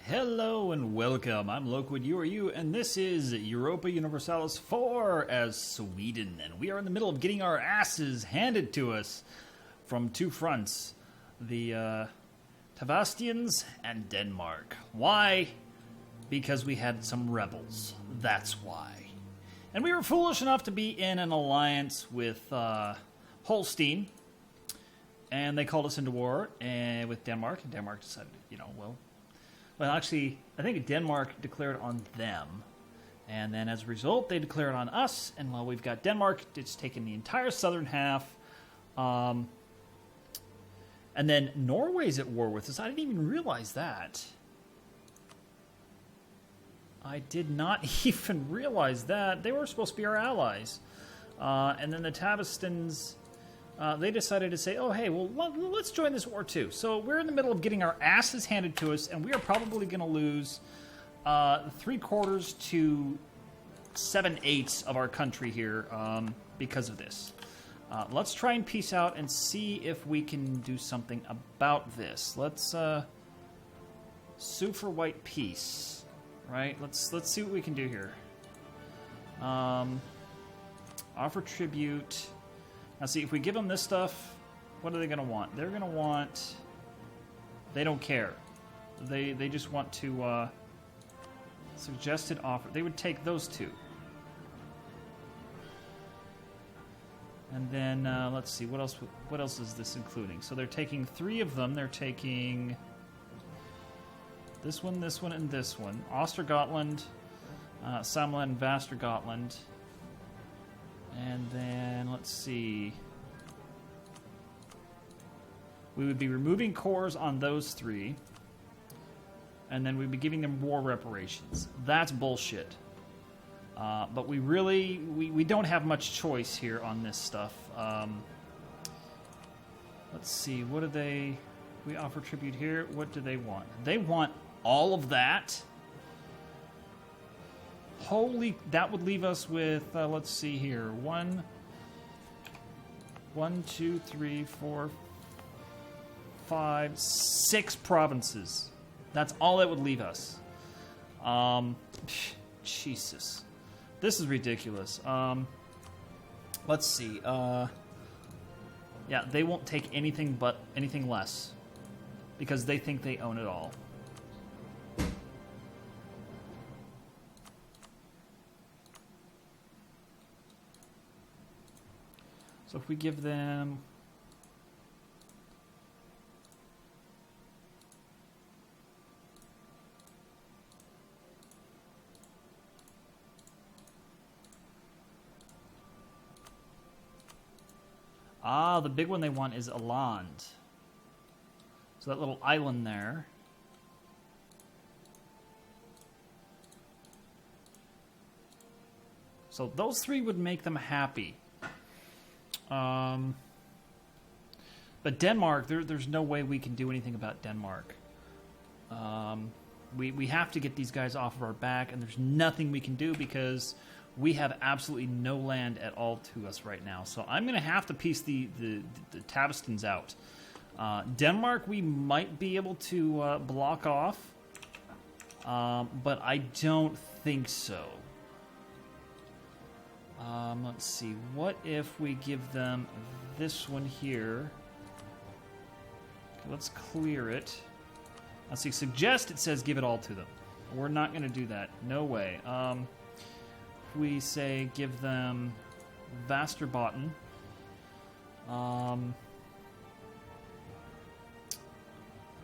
Hello and welcome. I'm Loquid, you are you, and this is Europa Universalis 4 as Sweden. And we are in the middle of getting our asses handed to us from two fronts. The Tavastians and Denmark. Why? Because we had some rebels. That's why. And we were foolish enough to be in an alliance with Holstein. And they called us into war with Denmark. And Denmark decided, well, actually, I think Denmark declared on them. And then as a result, they declared on us. And while we've got Denmark, it's taken the entire southern half. And then Norway's at war with us. I didn't even realize that. I did not even realize that. They were supposed to be our allies. And then the Tavistans, they decided to say, oh, hey, well, let's join this war too. So we're in the middle of getting our asses handed to us, and we are probably going to lose 3/4 to 7/8 of our country here because of this. Let's try and peace out and see if we can do something about this. Let's sue for white peace. Right, let's see what we can do here. Offer tribute. Now, see, if we give them this stuff, what are they going to want? They're going to want. They don't care. They just want to suggested offer. They would take those two. And then let's see what else. What else is this including? So they're taking 3 of them. They're taking. This one, and this one. Ostergotland, Samland, and Vastergotland. And then, let's see. We would be removing cores on those 3. And then we'd be giving them war reparations. That's bullshit. But we really, we don't have much choice here on this stuff. Let's see, what do they... We offer tribute here. What do they want? They want all of that. Holy, that would leave us with, let's see here, 1, 2, 3, 4, 5, 6 provinces. That's all that would leave us. Jesus. This is ridiculous. Let's see. Yeah, they won't take anything less. Because they think they own it all. So if we give them... the big one they want is Aland. So that little island there. So those 3 would make them happy. But Denmark, there's no way we can do anything about Denmark. We have to get these guys off of our back, and there's nothing we can do because we have absolutely no land at all to us right now. So I'm going to have to piece the Tavistans out. Denmark, we might be able to block off, but I don't think so. Let's see. What if we give them this one here? Okay, let's clear it. Let's see. Suggest it says give it all to them. We're not going to do that. No way. If we say give them Vasterbotten.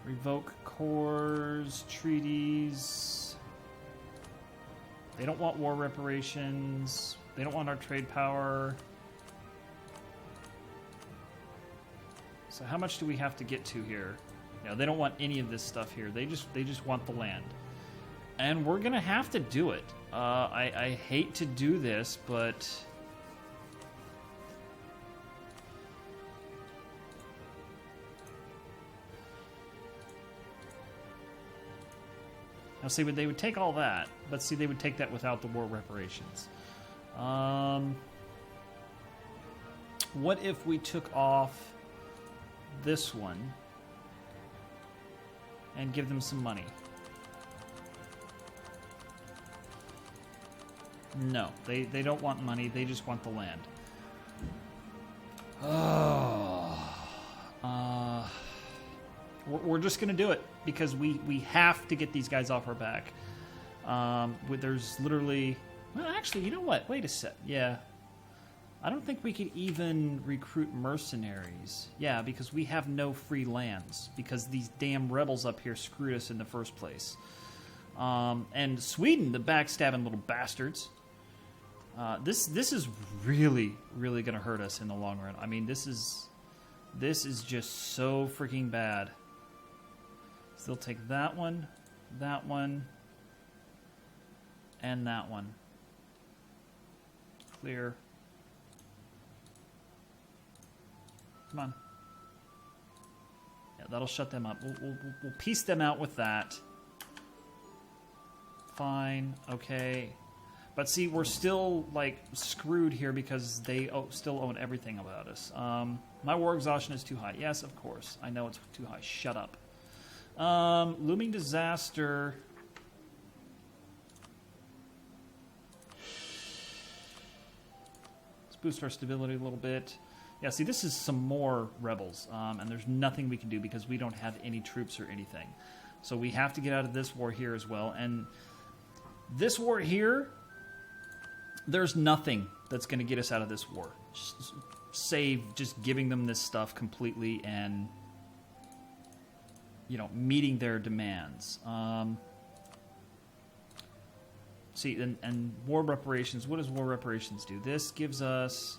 Revoke cores, treaties. They don't want war reparations. They don't want our trade power. So how much do we have to get to here? No, they don't want any of this stuff here. They just want the land. And we're gonna have to do it. I hate to do this, but now, see, they would take all that, but see, they would take that without the war reparations. What if we took off this one and give them some money? No, they don't want money. They just want the land. Oh. We're just going to do it because we have to get these guys off our back. There's literally... Well, actually, you know what? Wait a sec. Yeah. I don't think we could even recruit mercenaries. Yeah, because we have no free lands. Because these damn rebels up here screwed us in the first place. And Sweden, the backstabbing little bastards. This is really, really going to hurt us in the long run. I mean, this is just so freaking bad. So they'll take that one, and that one. Clear. Come on. Yeah, that'll shut them up. We'll piece them out with that. Fine. Okay. But see, we're still, like, screwed here because they still own everything about us. My war exhaustion is too high. Yes, of course. I know it's too high. Shut up. Looming disaster. Let's boost our stability a little bit. Yeah, see, this is some more rebels, and there's nothing we can do because we don't have any troops or anything. So we have to get out of this war here as well. And this war here, there's nothing that's going to get us out of this war. Save just giving them this stuff completely and, you know, meeting their demands. See, and war reparations, what does war reparations do? This gives us...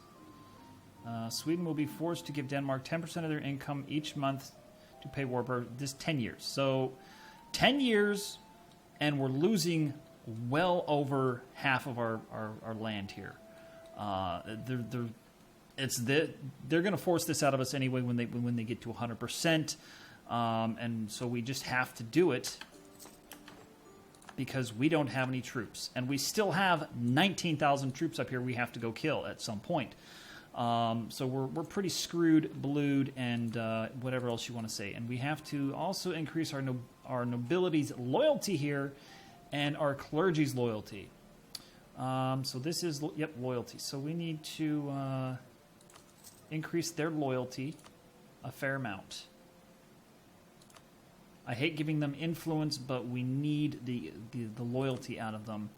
Sweden will be forced to give Denmark 10% of their income each month to pay war for this 10 years. So 10 years, and we're losing well over half of our land here. They're going to force this out of us anyway when they get to 100%, and so we just have to do it because we don't have any troops, and we still have 19,000 troops up here we have to go kill at some point. So we're pretty screwed, blued, and whatever else you want to say. And we have to also increase our nobility's loyalty here and our clergy's loyalty. So this is, loyalty. So we need to increase their loyalty a fair amount. I hate giving them influence, but we need the loyalty out of them.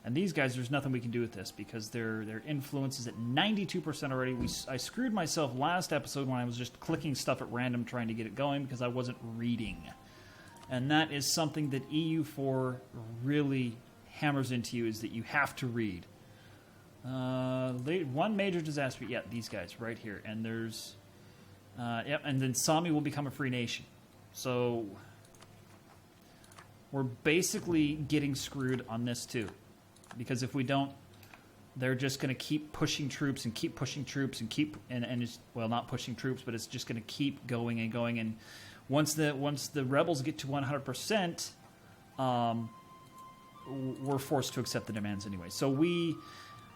And these guys, there's nothing we can do with this because their influence is at 92% already. I screwed myself last episode when I was just clicking stuff at random trying to get it going because I wasn't reading. And that is something that EU4 really hammers into you, is that you have to read. One major disaster. Yeah, these guys right here. And there's... and then Sami will become a free nation. So we're basically getting screwed on this too. Because if we don't, they're just going to keep pushing troops and keep pushing troops and keep and it's, well, not pushing troops, but it's just going to keep going and going. And once the rebels get to 100%, we're forced to accept the demands anyway. So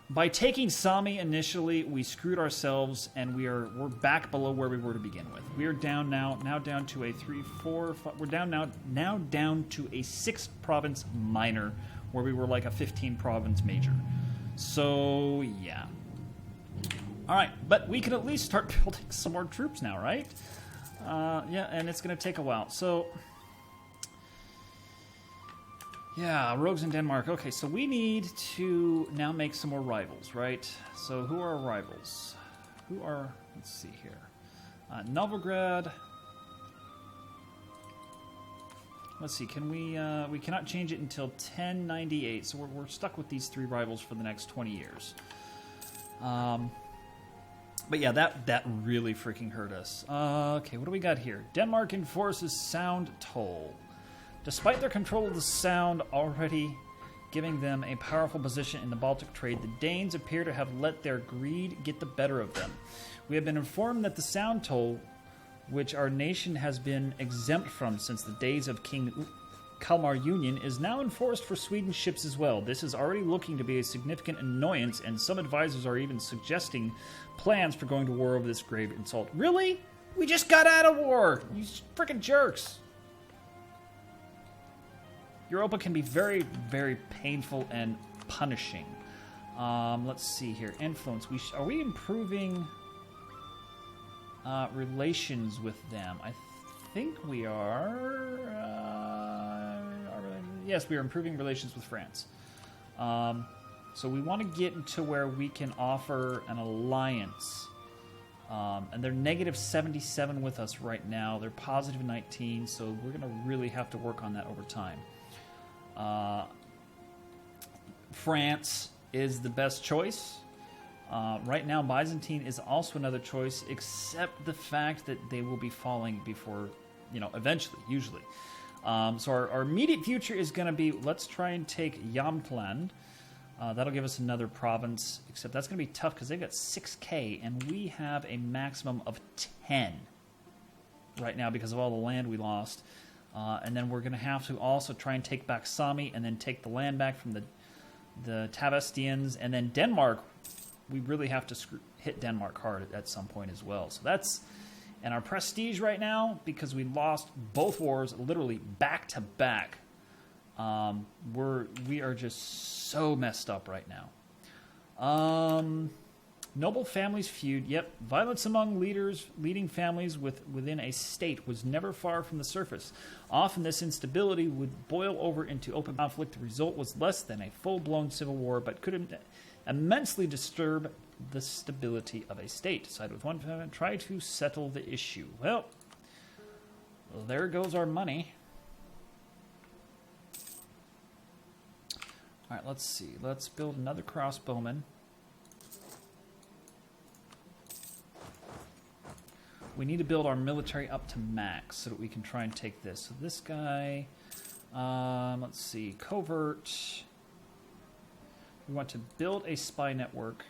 by taking Sami initially, we screwed ourselves, and we're back below where we were to begin with. We are down now down to a 3, 4, 5. We're down now down to a 6 province minor, where we were like a 15 province major. So, yeah. All right, but we can at least start building some more troops now, right? Yeah, and it's going to take a while. So, yeah, rogues in Denmark. Okay, so we need to now make some more rivals, right? So, who are our rivals? Let's see here. Novograd. Let's see, can we cannot change it until 1098, so we're stuck with these 3 rivals for the next 20 years. But yeah, that really freaking hurt us. Okay, what do we got here? Denmark enforces sound toll. Despite their control of the sound already giving them a powerful position in the Baltic trade, the Danes appear to have let their greed get the better of them. We have been informed that the sound toll, which our nation has been exempt from since the days of King Kalmar Union, is now enforced for Sweden ships as well. This is already looking to be a significant annoyance, and some advisors are even suggesting plans for going to war over this grave insult. Really? We just got out of war! You freaking jerks! Europa can be very, very painful and punishing. Let's see here. Influence. Are we improving relations with them? I think we are. Yes, we are improving relations with France. So we want to get into where we can offer an alliance. And they're negative 77 with us right now. They're positive 19, so we're going to really have to work on that over time. France is the best choice. Right now, Byzantine is also another choice, except the fact that they will be falling before, eventually, usually. So our immediate future is going to be, let's try and take Yamtland. That'll give us another province, except that's going to be tough because they've got 6K, and we have a maximum of 10 right now because of all the land we lost. And then we're going to have to also try and take back Sami and then take the land back from the Tavestians. And then Denmark, we really have to hit Denmark hard at some point as well. So that's... And our prestige right now, because we lost both wars literally back to back, we are just so messed up right now. Noble families feud. Yep, violence among leading families within a state was never far from the surface. Often this instability would boil over into open conflict. The result was less than a full-blown civil war, but could immensely disturb the stability of a state. Side with one family, try to settle the issue. Well, there goes our money. All right, let's see. Let's build another crossbowman. We need to build our military up to max so that we can try and take this. So this guy, let's see, covert. We want to build a spy network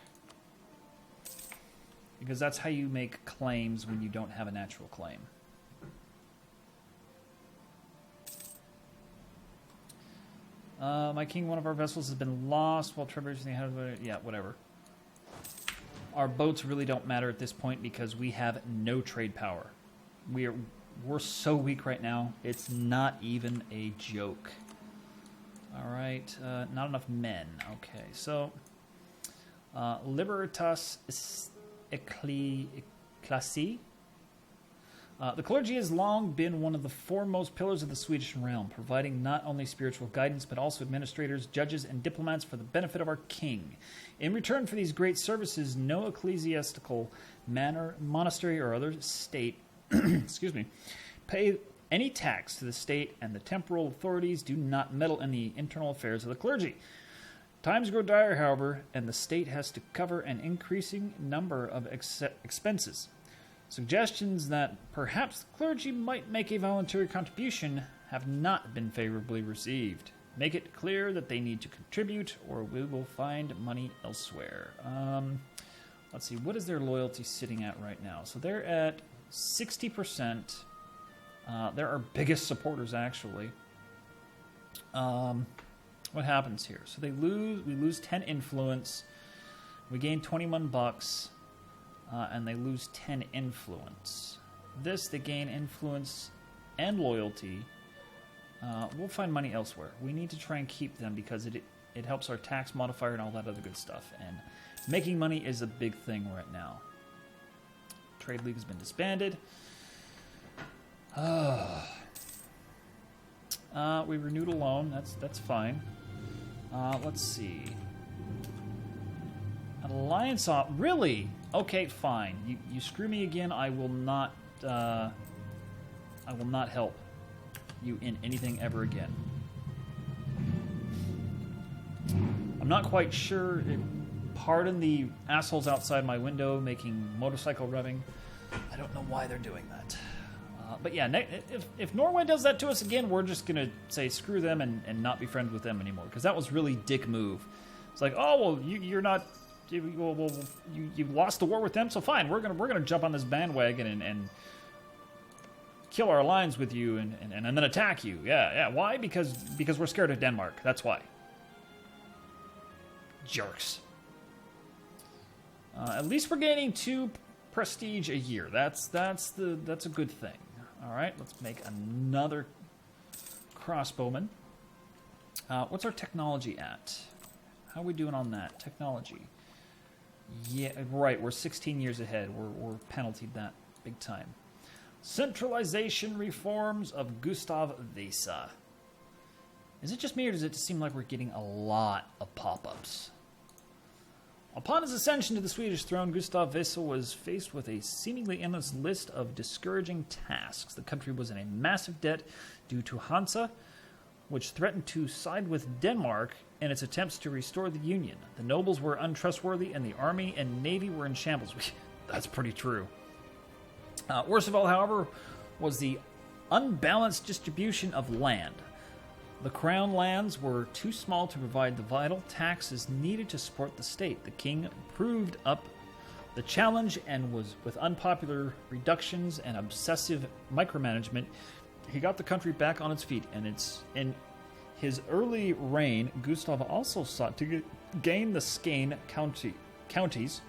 because that's how you make claims when you don't have a natural claim. My king, one of our vessels has been lost while traversing the head of the... Yeah, whatever. Our boats really don't matter at this point because we have no trade power. We're so weak right now. It's not even a joke. All right, not enough men. Okay, so Libertas Ecclesi. The clergy has long been one of the foremost pillars of the Swedish realm, providing not only spiritual guidance but also administrators, judges, and diplomats for the benefit of our king. In return for these great services, no ecclesiastical manor, monastery, or other state excuse me, pay any tax to the state, and the temporal authorities do not meddle in the internal affairs of the clergy. Times grow dire, however, and the state has to cover an increasing number of expenses. Suggestions that perhaps the clergy might make a voluntary contribution have not been favorably received. Make it clear that they need to contribute, or we will find money elsewhere. Let's see, what is their loyalty sitting at right now? So they're at 60%. They're our biggest supporters, actually. What happens here? So we lose 10 influence. We gain 21 bucks. And they lose 10 influence. This, they gain influence and loyalty. We'll find money elsewhere. We need to try and keep them because it helps our tax modifier and all that other good stuff. And making money is a big thing right now. Trade League has been disbanded. We renewed a loan. That's fine. Let's see. An alliance op... Really? Okay, fine. You screw me again, I will not help you in anything ever again. I'm not quite sure. Pardon the assholes outside my window making motorcycle revving. I don't know why they're doing that. But yeah, if Norway does that to us again, we're just going to say screw them and not be friends with them anymore. Because that was really dick move. It's like, oh, well, you're not... Well, you lost the war with them, so fine. We're gonna jump on this bandwagon and kill our alliance with you and then attack you. Yeah. Why? Because we're scared of Denmark. That's why. Jerks. At least we're gaining 2 prestige a year. That's a good thing. All right, let's make another crossbowman. What's our technology at? How are we doing on that? Technology. Yeah, right. We're 16 years ahead. We're penaltied that big time. Centralization reforms of Gustav Vasa. Is it just me, or does it seem like we're getting a lot of pop-ups? Upon his ascension to the Swedish throne, Gustav Vasa was faced with a seemingly endless list of discouraging tasks. The country was in a massive debt due to Hansa, which threatened to side with Denmark in its attempts to restore the Union. The nobles were untrustworthy, and the army and navy were in shambles. That's pretty true. Worst of all, however, was the unbalanced distribution of land. The crown lands were too small to provide the vital taxes needed to support the state. The king proved up the challenge and was, with unpopular reductions and obsessive micromanagement, he got the country back on its feet. And in his early reign, Gustav also sought to gain the Skane counties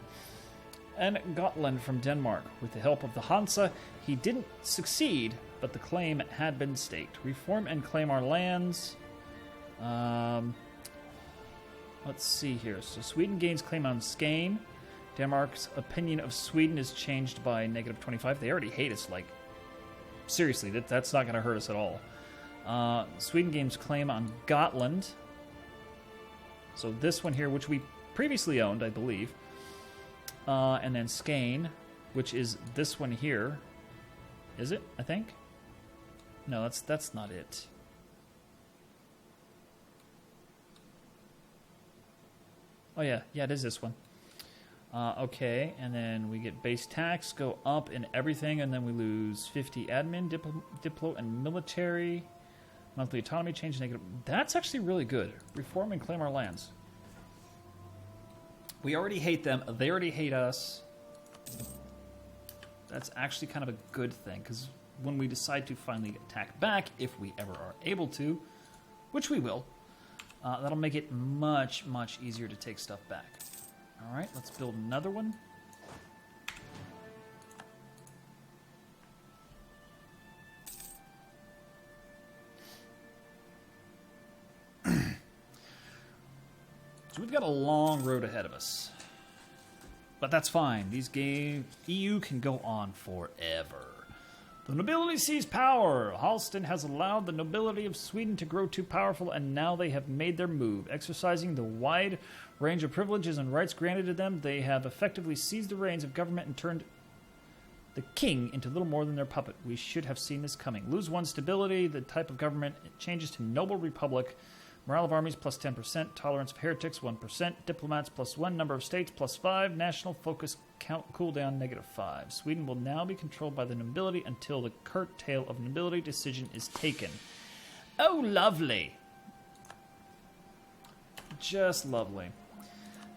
and Gotland from Denmark. With the help of the Hansa, he didn't succeed, but the claim had been staked. Reform and claim our lands. Let's see here. So Sweden gains claim on Skane. Denmark's opinion of Sweden is changed by -25. They already hate us. Like, seriously, that's not going to hurt us at all. Sweden gains claim on Gotland. So this one here, which we previously owned, I believe. And then Skane, which is this one here. Is it? I think. No, that's not it. Oh yeah, it is this one. Okay, and then we get base tax go up in everything, and then we lose 50 admin, diplo, and military. Monthly autonomy change negative. That's actually really good. Reform and claim our lands. We already hate them. They already hate us. That's actually kind of a good thing, because when we decide to finally attack back, if we ever are able to, which we will, that'll make it much, much easier to take stuff back. All right, let's build another one. So we've got a long road ahead of us. But that's fine. These EU can go on forever. The nobility sees power. Halston has allowed the nobility of Sweden to grow too powerful, and now they have made their move. Exercising the wide range of privileges and rights granted to them, they have effectively seized the reins of government and turned the king into little more than their puppet. We should have seen this coming. Lose one stability, the type of government changes to noble republic. Morale of armies plus 10%, tolerance of heretics 1%, diplomats plus 1, number of states plus 5, national focus cooldown -5. Sweden will now be controlled by the nobility until the curtail of nobility decision is taken. Oh, lovely. Just lovely.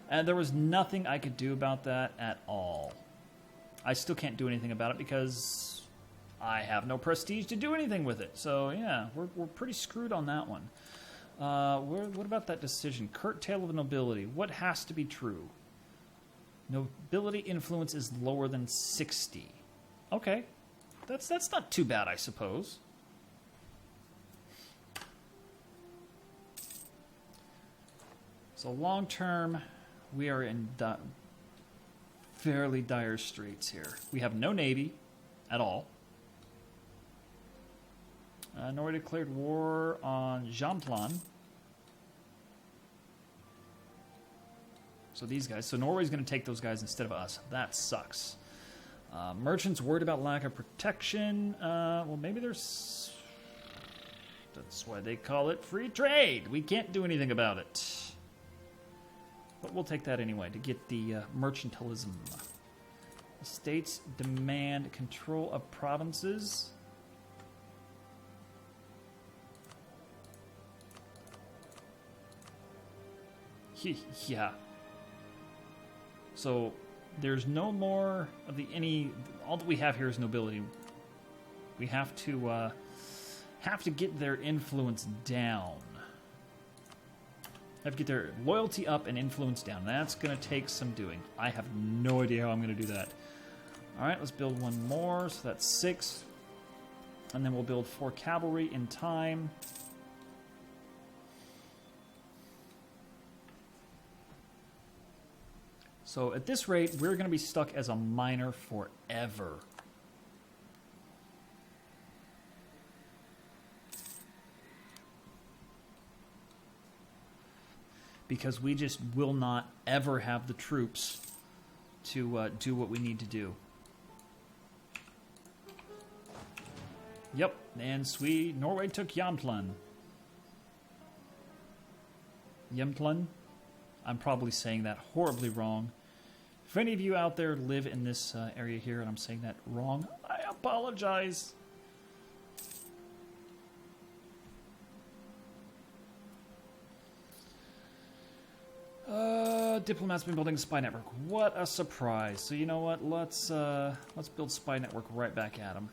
And there was nothing I could do about that at all. I still can't do anything about it because I have no prestige to do anything with it. So, yeah, we're pretty screwed on that one. What about that decision? Curtail of nobility. What has to be true? Nobility influence is lower than 60. Okay. That's not too bad, I suppose. So long term, we are in fairly dire straits here. We have no navy at all. Norway declared war on Jämtland. So these guys. So Norway's going to take those guys instead of us. That sucks. Merchants worried about lack of protection. Well, maybe there's... That's why they call it free trade. We can't do anything about it. But we'll take that anyway to get the mercantilism. The states demand control of provinces. Yeah. So there's no more of the all that we have here is nobility. We have to get their influence down. Have to get their loyalty up and influence down. That's going to take some doing. I have no idea how I'm going to do that. All right, let's build one more. So that's 6. And then we'll build 4 cavalry in time. So at this rate, we're going to be stuck as a miner forever. Because we just will not ever have the troops to do what we need to do. Yep, and Norway took Jämtland. Jämtland? I'm probably saying that horribly wrong. If any of you out there live in this area here and I'm saying that wrong, I apologize. Diplomat's been building a spy network. What a surprise. So you know what? Let's build spy network right back at them.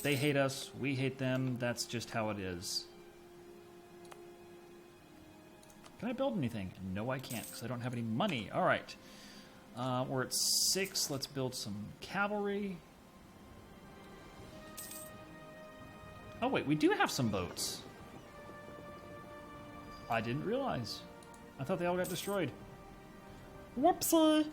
They hate us. We hate them. That's just how it is. Can I build anything? No, I can't because I don't have any money. All right. We're at 6. Let's build some cavalry. Oh, wait. We do have some boats. I didn't realize. I thought they all got destroyed. Whoopsie.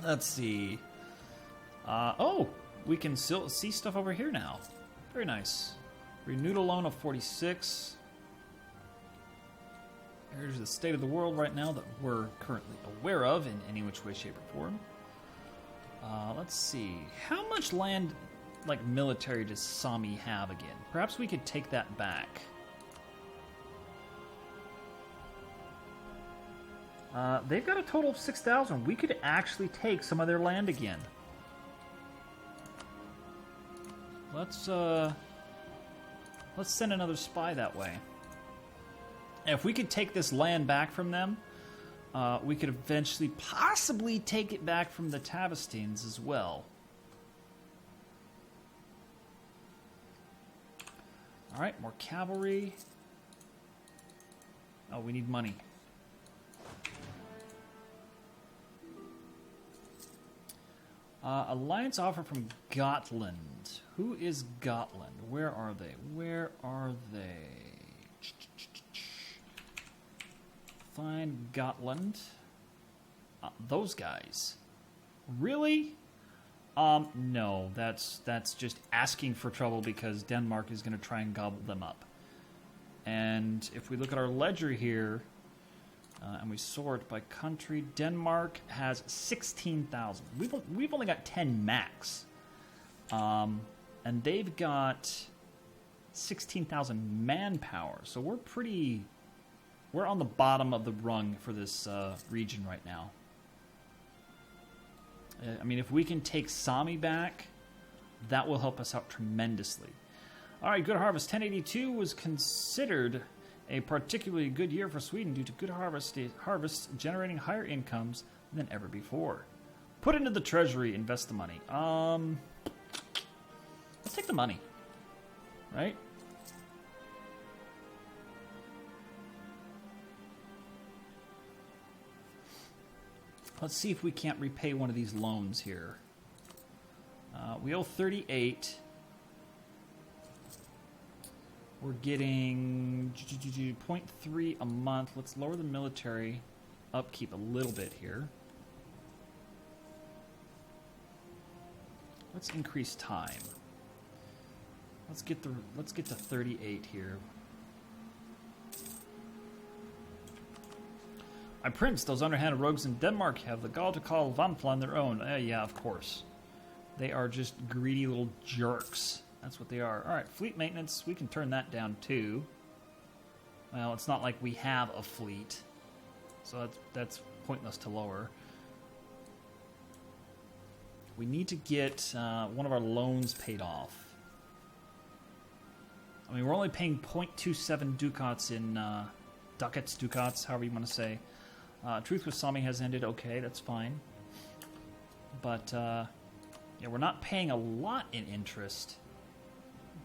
Let's see. Oh, we can still see stuff over here now. Very nice. Renewed a loan of 46. Here's the state of the world right now that we're currently aware of in any which way, shape, or form. Let's see. How much land, like military, does Sami have again? Perhaps we could take that back. They've got a total of 6,000. We could actually take some of their land again. Let's send another spy that way. And if we could take this land back from them, we could eventually possibly take it back from the Tavestines as well. All right, more cavalry. Oh, we need money. Alliance offer from Gotland. Who is Gotland? Where are they? Where are they? Find Gotland. Those guys. Really? No, that's just asking for trouble because Denmark is going to try and gobble them up. And if we look at our ledger here, and we sort by country, Denmark has 16,000. We've only got 10 max. And they've got 16,000 manpower. So we're on the bottom of the rung for this region right now. I mean, if we can take Sami back, that will help us out tremendously. All right, good harvest. 1082 was considered a particularly good year for Sweden due to good harvests generating higher incomes than ever before. Put into the treasury, invest the money. Let's take the money, right? Let's see if we can't repay one of these loans here. We owe 38. We're getting 0.3 a month. Let's lower the military upkeep a little bit here. Let's increase time. Let's get to 38 here. My prince, those underhanded rogues in Denmark have the gall to call Vamflan their own. Yeah, of course. They are just greedy little jerks. That's what they are. All right, fleet maintenance. We can turn that down too. Well, it's not like we have a fleet, so that's pointless to lower. We need to get one of our loans paid off. I mean, we're only paying 0.27 ducats in ducats, however you want to say. Truth with Sami has ended. Okay, that's fine. But yeah, we're not paying a lot in interest,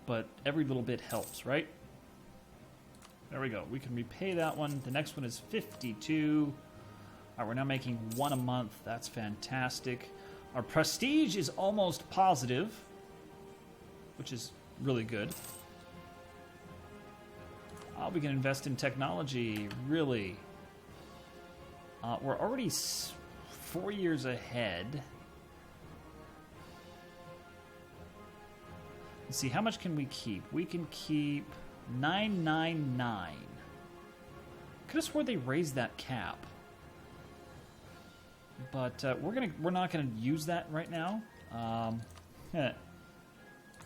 but every little bit helps, right? There we go. We can repay that one. The next one is 52. All right, we're now making 1 a month. That's fantastic. Our prestige is almost positive, which is really good. Oh, we can invest in technology. Really? We're already 4 years ahead. Let's see, how much can we keep? We can keep 999. Could have swore they raised that cap. But we're not gonna use that right now.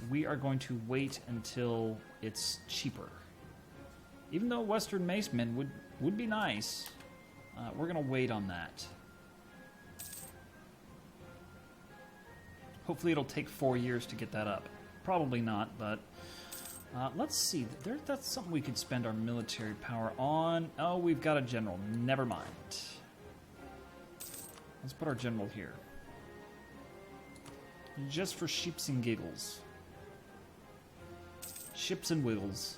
We are going to wait until it's cheaper. Even though Western Macemen would be nice, we're gonna wait on that. Hopefully it'll take 4 years to get that up. Probably not, but let's see. That's something we could spend our military power on. Oh, we've got a general. Never mind. Let's put our general here. Just for sheeps and giggles. Ships and wiggles.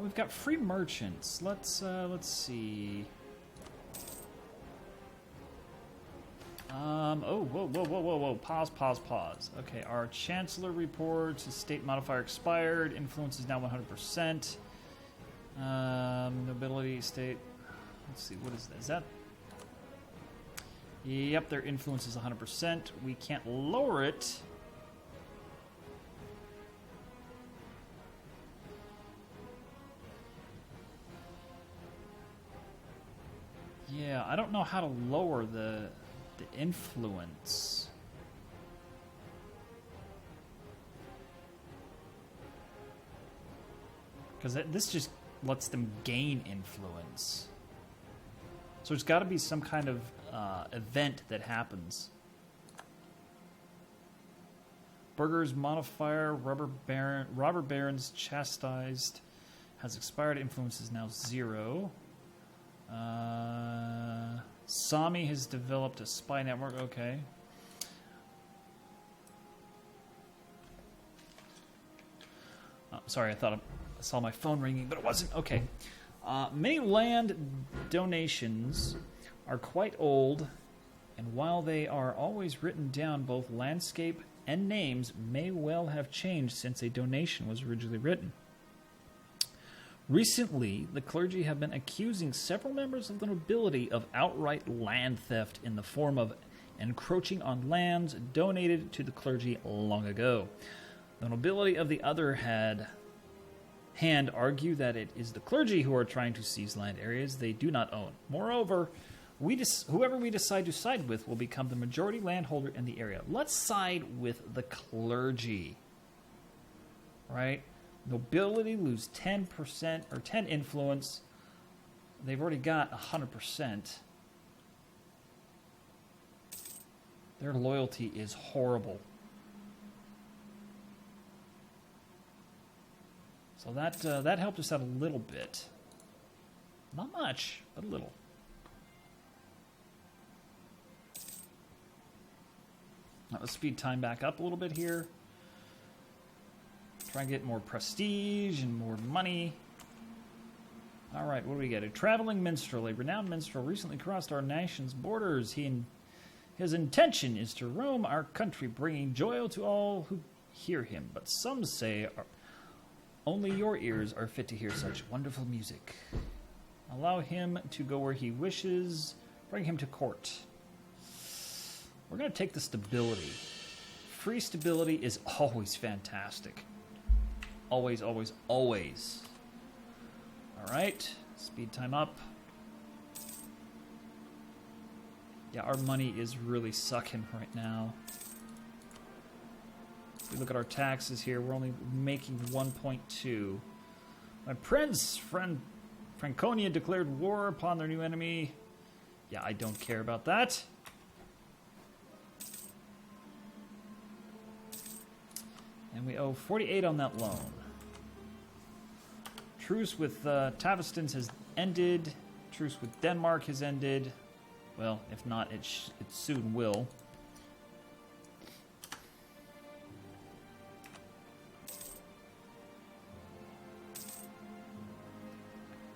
We've got free merchants. Let's see. Oh, whoa. Pause. Okay, our Chancellor reports his state modifier expired. Influence is now 100%. Nobility, state. Let's see, what is that? Is that? Yep, their influence is 100%. We can't lower it. Yeah, I don't know how to lower the influence. Because this just lets them gain influence. So there's got to be some kind of event that happens. Burger's modifier, robber barons chastised, has expired. Influence is now 0. Sami has developed a spy network. Okay. Sorry, I thought I saw my phone ringing, but it wasn't. Okay. Many land donations are quite old, and while they are always written down, both landscape and names may well have changed since a donation was originally written. Recently, the clergy have been accusing several members of the nobility of outright land theft in the form of encroaching on lands donated to the clergy long ago. The nobility, of the other hand, argue that it is the clergy who are trying to seize land areas they do not own. Moreover, whoever we decide to side with will become the majority landholder in the area. Let's side with the clergy. Right? Nobility lose 10% or 10 influence. They've already got 100%. Their loyalty is horrible. So that helped us out a little bit. Not much, but a little. Now let's speed time back up a little bit here. Try and get more prestige and more money. All right, what do we get? A traveling minstrel. A renowned minstrel recently crossed our nation's borders. His intention is to roam our country, bringing joy to all who hear him. But some say only your ears are fit to hear such wonderful music. Allow him to go where he wishes. Bring him to court. We're going to take the stability. Free stability is always fantastic. Always, always, always. All right. Speed time up. Yeah, our money is really sucking right now. If we look at our taxes here, we're only making 1.2. My prince, Franconia, declared war upon their new enemy. Yeah, I don't care about that. And we owe 48 on that loan. Truce with Tavistans has ended. Truce with Denmark has ended. Well, if not, it soon will.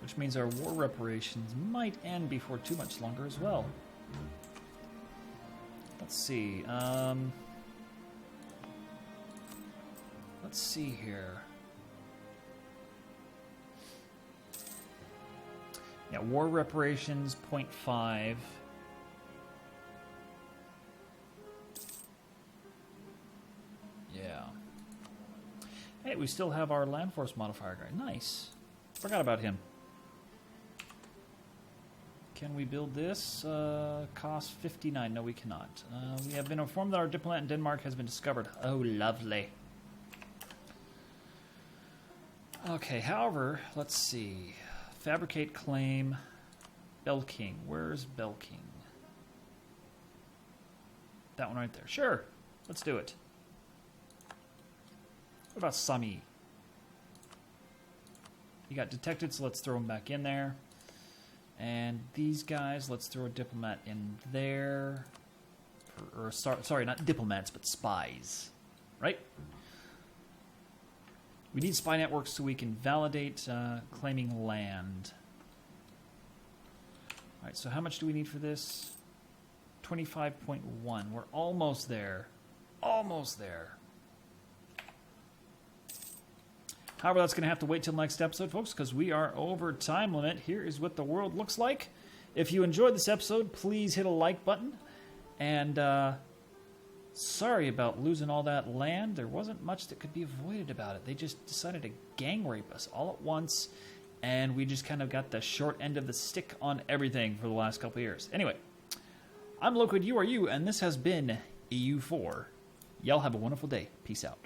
Which means our war reparations might end before too much longer as well. Let's see. Let's see here. Yeah, war reparations, 0.5. Yeah. Hey, we still have our land force modifier guy. Nice. Forgot about him. Can we build this? Cost 59. No, we cannot. We have been informed that our diplomat in Denmark has been discovered. Oh, lovely. Okay, however, let's see. Fabricate claim. Belking. Where's Belking? That one right there. Sure. Let's do it. What about Sami? You got detected, so let's throw him back in there. And these guys, let's throw a diplomat in there. Sorry, not diplomats, but spies. Right? We need spy networks so we can validate claiming land. Alright, so how much do we need for this? 25.1. We're almost there. Almost there. However, that's going to have to wait till next episode, folks, because we are over time limit. Here is what the world looks like. If you enjoyed this episode, please hit a like button. And sorry about losing all that land. There wasn't much that could be avoided about it. They just decided to gang rape us all at once, and we just kind of got the short end of the stick on everything for the last couple of years. Anyway, I'm Loquid, you are you, and this has been EU4. Y'all have a wonderful day. Peace out.